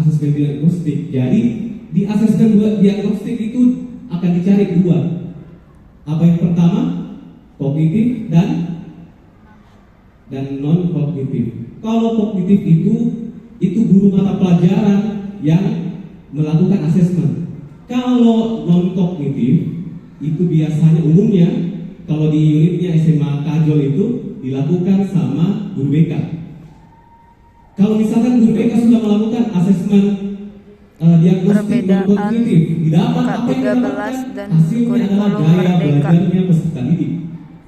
asesmen diagnostik. Jadi di asesmen diagnostik itu akan dicari dua. Apa yang pertama? Kognitif dan non kognitif. Kalau kognitif itu guru mata pelajaran yang melakukan asesmen. Kalau non kognitif itu biasanya umumnya kalau di unitnya SMA Kajol itu dilakukan sama guru BK. Kalau misalkan guru BK sudah melakukan asesmen diagnostik non kognitif, didapat apa yang didapatkan hasilnya adalah gaya belajarnya peserta didik.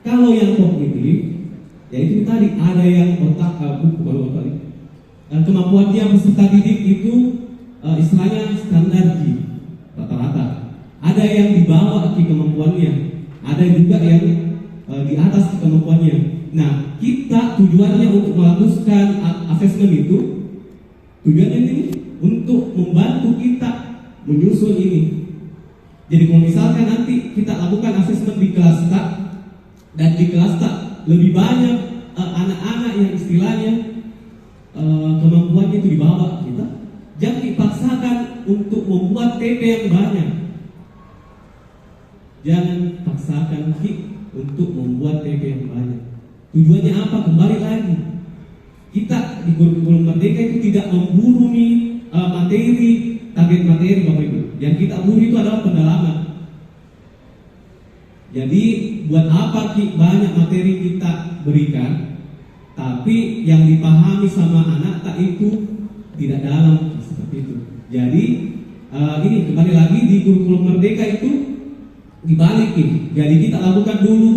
Kalau yang kognitif, ya itu tadi ada yang kemampuan dia peserta didik itu istilahnya standar G rata-rata. Ada yang di bawah G kemampuannya, ada juga yang di atas kemampuannya. Nah, kita tujuannya untuk melakukan asesmen itu, tujuannya ini untuk membantu kita menyusun ini. Jadi kalau misalkan nanti kita lakukan asesmen di kelas tak, dan di kelas tak lebih banyak anak-anak yang istilahnya kemampuannya itu di bawah kita, jangan dipaksakan untuk membuat TP yang banyak. Jangan paksakan untuk membuat TP yang banyak. Tujuannya apa? Kembali lagi, kita di kurikulum Merdeka itu tidak memburu materi, target materi Bapak Ibu. Yang kita buru itu adalah pendalaman. Jadi buat apa banyak materi kita berikan, tapi yang dipahami sama anak tak itu tidak dalam seperti itu. Jadi ini kembali lagi di kurikulum Merdeka itu dibalikin. Jadi kita lakukan dulu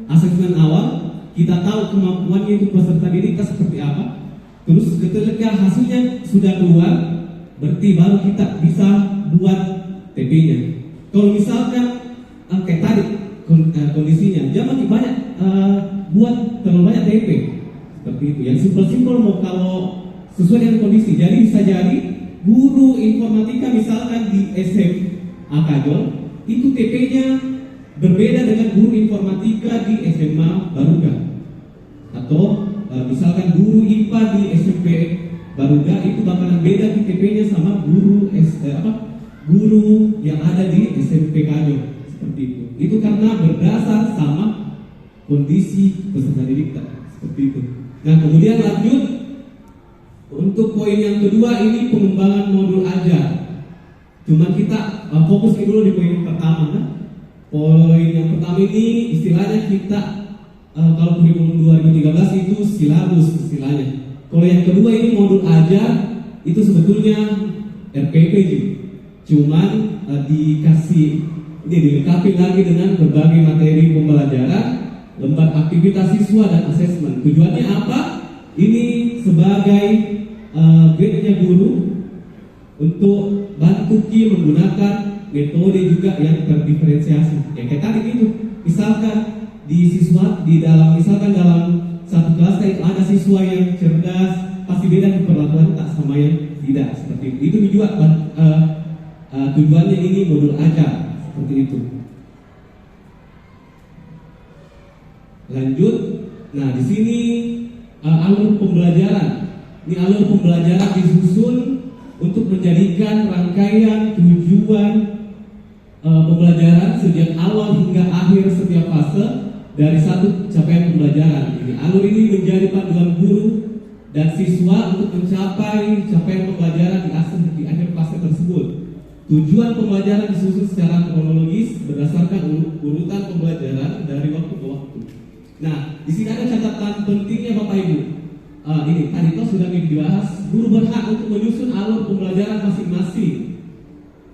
asesmen awal, kita tahu kemampuannya itu peserta didik seperti apa. Terus ketika hasilnya sudah keluar, berarti baru kita bisa buat TP-nya. Kalau misalkan kayak tadi kondisinya, jangan banyak buat terlalu banyak TP seperti itu. Yang simpel-simpel mau kalau sesuai dengan kondisi. Jadi bisa jadi guru informatika misalkan di SMA Kajol itu TP-nya berbeda dengan guru informatika di SMA Baruga, atau misalkan guru IPA di SMP Baruga itu bakalan beda di TP-nya sama guru guru yang ada di SMP Kajol seperti itu. Itu karena berdasar sama kondisi peserta didik seperti itu. Nah, kemudian lanjut untuk poin yang kedua, ini pengembangan modul ajar. Cuman kita fokus dulu di poin yang pertama. Nah, poin yang pertama ini istilahnya kita kalau kurikulum 2013 itu silabus istilahnya. Kalau yang kedua ini modul ajar, itu sebetulnya RPP juga. Cuman dikasih ini dilengkapi lagi dengan berbagai materi pembelajaran, lembar aktivitas siswa dan asesmen. Tujuannya apa? Ini sebagai grade-nya guru untuk bantu menggunakan metode juga yang terdiferensiasi. Yang kayak tadi itu, misalkan misalkan dalam satu kelas itu ada siswa yang cerdas, pasti beda perlakuan tak sama yang tidak seperti itu. Itu juga tujuannya ini modul ajar seperti itu. Lanjut, nah di sini alur pembelajaran. Ini alur pembelajaran disusun untuk menjadikan rangkaian tujuan pembelajaran sejak awal hingga akhir setiap fase dari satu capaian pembelajaran. Ini alur ini menjadi panduan guru dan siswa untuk mencapai capaian pembelajaran di akhir fase tersebut. Tujuan pembelajaran disusun secara kronologis berdasarkan urutan pembelajaran dari waktu ke waktu. Nah, di sini ada catatan pentingnya Bapak Ibu. Ini tadi itu sudah dibahas. Guru berhak untuk menyusun alur pembelajaran masing-masing.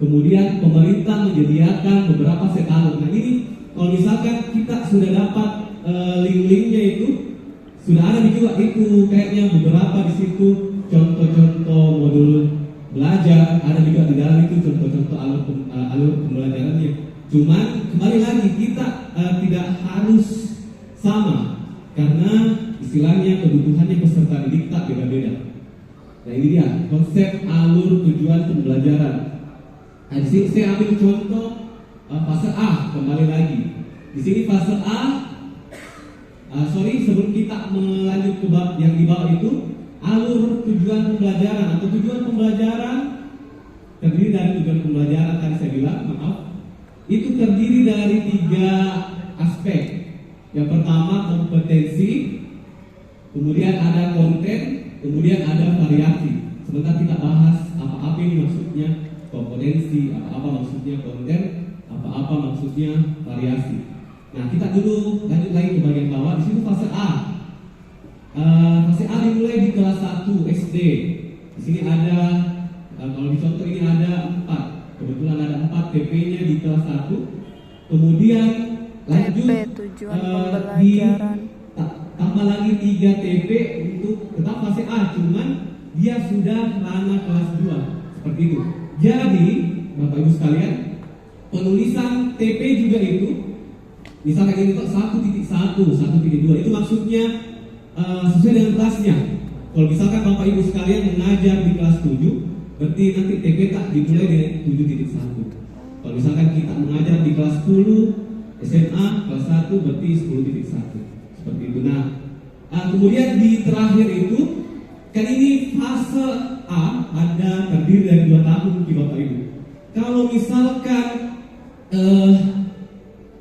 Kemudian pemerintah menyediakan beberapa set alur. Nah ini kalau misalkan kita sudah dapat link-linknya itu, sudah ada juga itu kayaknya beberapa di situ contoh-contoh modul belajar, ada juga di dalam itu contoh-contoh alur pembelajarannya. Cuman kembali lagi kita tidak harus sama karena istilahnya kebutuhannya peserta didik tak beda-beda. Nah ini dia konsep alur tujuan pembelajaran. Nah di sini saya ambil contoh fase A, kembali lagi. Di sini fase A, sebelum kita melanjut ke bab yang di bawah itu, alur tujuan pembelajaran atau tujuan pembelajaran saya bilang, maaf, itu terdiri dari 3 aspek. Yang pertama kompetensi, kemudian ada konten, kemudian ada variasi. Sebentar kita bahas apa-apa ini maksudnya kompetensi, apa-apa maksudnya konten, apa-apa maksudnya variasi. Nah, kita dulu lanjut lagi ke bagian bawah. Di situ fase A. Fase A dimulai di kelas 1 SD. Di sini ada, kalau dicontoh ini ada 4. Kebetulan ada 4 TP-nya di kelas 1. Kemudian lanjut TP tujuan pembelajaran. Tambah lagi 3 TP untuk tetap fase A, cuman dia sudah ranah kelas 2 seperti itu. Jadi Bapak Ibu sekalian, penulisan TP juga itu, misalkan ini untuk 1.1, 1.2, itu maksudnya sesuai dengan kelasnya. Kalau misalkan Bapak Ibu sekalian mengajar di kelas 7, berarti nanti TP tak dimulai dari 7.1. Kalau misalkan kita mengajar di kelas 10 SMA kelas 1 berarti 10.1 seperti itu. Nah, kemudian di terakhir itu kan ini fase A ada terdiri dari 2 tahun di Bapak Ibu. Kalau misalkan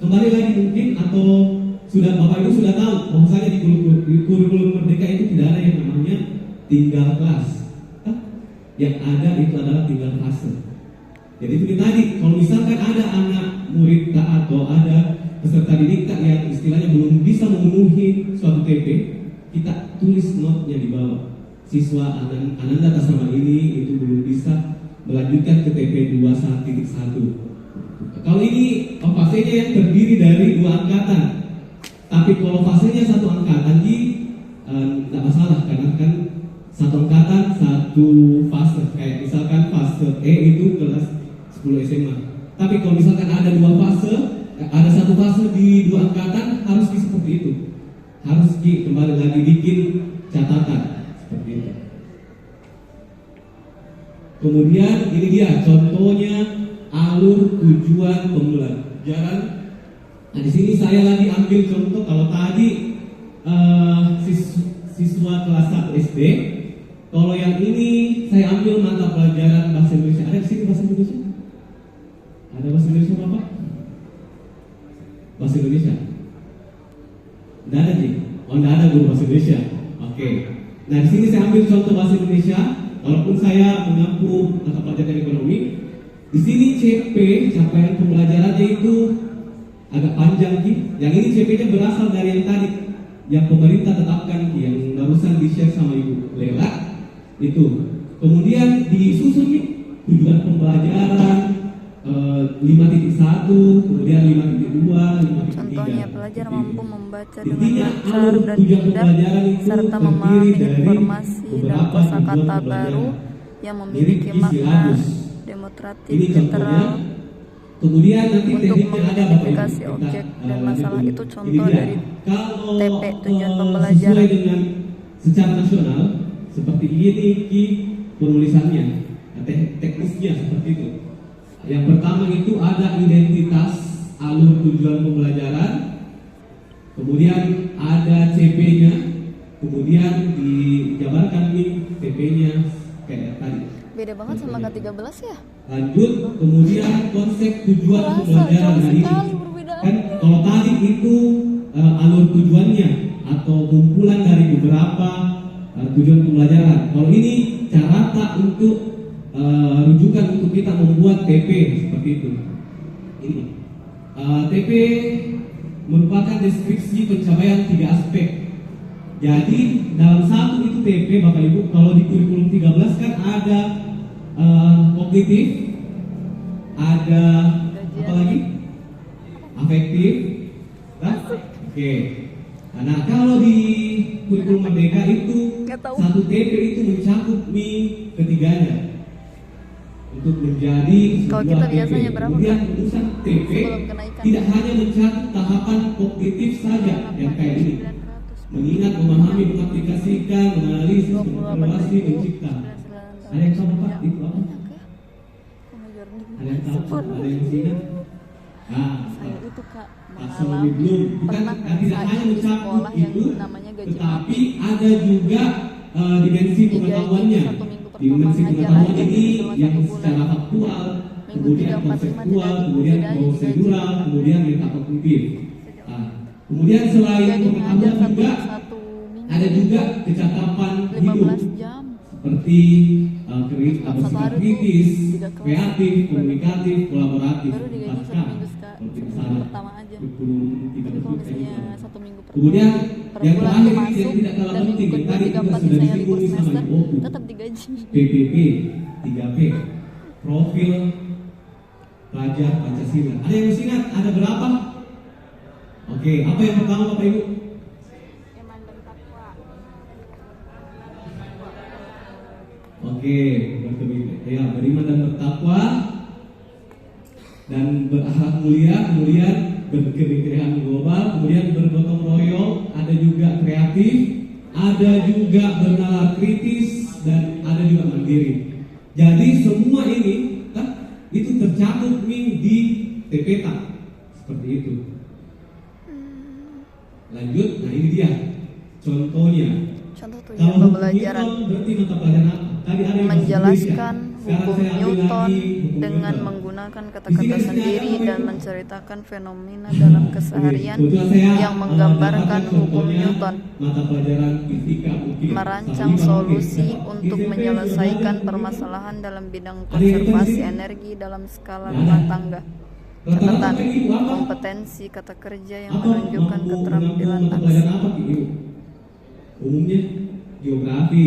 kembali lagi mungkin atau sudah Bapak Ibu sudah tahu bahwasanya di kurikulum Merdeka itu tidak ada yang namanya tinggal kelas. Yang ada itu adalah tinggal fase. Jadi itu tadi, kalau misalkan ada anak murid atau ada peserta didik yang istilahnya belum bisa memenuhi suatu TP, kita tulis note-nya di bawah. Siswa Ananda atas nama ini itu belum bisa melanjutkan ke TP 21.1. Kalau ini fasenya yang terdiri dari 2 angkatan. Tapi kalau fasenya 1 angkatan tidak masalah, karena kan 1 angkatan 1 fase. Kayak misalkan fase E itu kelas 10 SMA. Tapi kalau misalkan ada 2 fase, ada 1 fase di 2 angkatan, harus seperti itu. Harus kembali lagi bikin catatan seperti itu. Kemudian ini dia contohnya alur tujuan pembelajaran. Nah, di sini saya lagi ambil contoh. Kalau tadi siswa kelas 1 SD, kalau yang ini saya ambil mata pelajaran bahasa Indonesia. Ada di sini bahasa Indonesia? Ada bahasa Indonesia Bapak? Bahasa Indonesia? Tidak ada nih. Oh, tidak ada guru bahasa Indonesia. Oke. Nah, di sini saya ambil contoh bahasa Indonesia. Walaupun saya mengampu mata pelajaran ekonomi, di sini CP capaian pembelajarannya itu agak panjang Ki. Yang ini CP-nya berasal dari yang tadi, yang pemerintah tetapkan Ki, yang barusan di-share sama Ibu Lela itu. Kemudian disusun nih tujuan pembelajaran 5.1, kemudian 5.2, 5.3. Contohnya pelajar mampu membaca dengan Intinya lancar alur dan tujuan mudah pembelajaran itu serta terdiri memahami dari informasi dan beberapa kosakata tujuan baru pembelajaran. yang memiliki Mirip makna silabus. demonstratif Ini contohnya. literal. Kemudian nanti Untuk tekniknya ada Bapak Ibu. mengidentifikasi Kita, objek dan lanjut masalah dulu. itu Ini contoh dia. dari Kalau TP tujuan pembelajaran. sesuai dengan secara nasional seperti ini Ki penulisannya, teknisnya seperti itu. Yang pertama itu ada identitas alur tujuan pembelajaran, kemudian ada CP-nya, kemudian dijabarkan nih TP-nya kayak tadi. Beda banget sama K13 ya? Lanjut, kemudian konsep tujuan pembelajaran. Nah ini kan kalau tadi itu alur tujuannya atau kumpulan dari beberapa tujuan pembelajaran. Kalau ini carata untuk rujukan untuk kita membuat TP seperti itu. Ini TP merupakan deskripsi pencapaian 3 aspek. Jadi dalam satu itu TP Bapak Ibu, kalau di kurikulum 13 kan ada kognitif, ada apa lagi? Afektif, oke. Nah kalau di kurikulum Merdeka itu satu TP itu mencakup ketiganya untuk menjadi Kalau sebuah kita TP. biasanya berapa, Kemudian Kak? perusahaan TP Sebelum kenaikan. tidak hanya mencakup tahapan kognitif saja yang kayak ini, mengingat, memahami, mengaplikasikan, menganalisis, mengevaluasi, mencipta. Ada yang tahu Pak itu apa? Ada yang tahu? Ada yang ingat? Saya itu Kak Asal belum, bukan tidak hanya di mencakup sekolah yang itu, namanya gaji tetapi ada juga dimensi pengetahuannya. satu minggu pertama Dimensi ngajar pengetahuan aja ini selama yang 1 bulan. secara faktual, Minggu kemudian 3, 4, 5 konseptual, tidak- kemudian tidak ada prosedural, digaji. kemudian metakognitif. Nah, kemudian selain Jadi pengetahuan ngajar juga satu minggu ada juga kecakapan hidup 15 jam. seperti Satu sifat hari tuh kritis, 3 kelas. kreatif, komunikatif, kolaboratif. Baru digaji 4K. satu minggu sekali, Kalau tidak seminggu salah, pertama aja. 23 Tapi kalau persen. misalnya satu minggu pertama Kemudian per yang bulan terakhir tuh ini masuk yang tidak kalah dan minggu penting, kedua tadi 3, kita 4 sudah misalnya libur disinggung sama semester Ibu Opu. tetap digaji. PPP 3P, profil pelajar Pancasila. Ada yang masih ingat? Ada berapa? Oke, apa yang pertama Bapak Ibu? Oke, ya, beriman dan bertakwa dan berakhlak mulia, kemudian berkebinekaan global, kemudian bergotong royong, ada juga kreatif, ada juga bernalar kritis, dan ada juga mandiri. Jadi semua ini itu tercakup nih di TPTA seperti itu. Lanjut, nah ini dia contohnya. Contoh tuh ya Kalau hukum pembelajaran Newton berarti mata pelajaran apa? Tadi ada yang bahasa menjelaskan Indonesia. Sekarang hukum saya ambil Newton lagi hukum dengan Newton. menggunakan Di kata-kata sini sendiri apa dan itu? menceritakan fenomena dalam keseharian Kebetulan saya, yang menggambarkan dapatkan hukum contohnya Newton. mata pelajaran fisika mungkin. Merancang Salimah solusi mungkin. untuk Di SMP menyelesaikan sudah ada permasalahan dalam bidang Ada yang konservasi tahu sih? energi dalam skala Nggak ada. rumah tangga. Rata-rata Catatan Bapak Ibu apa? kompetensi kata kerja yang Apa menunjukkan mampu keterampilan mata aksi. pelajaran apa Ibu? Umumnya geografi,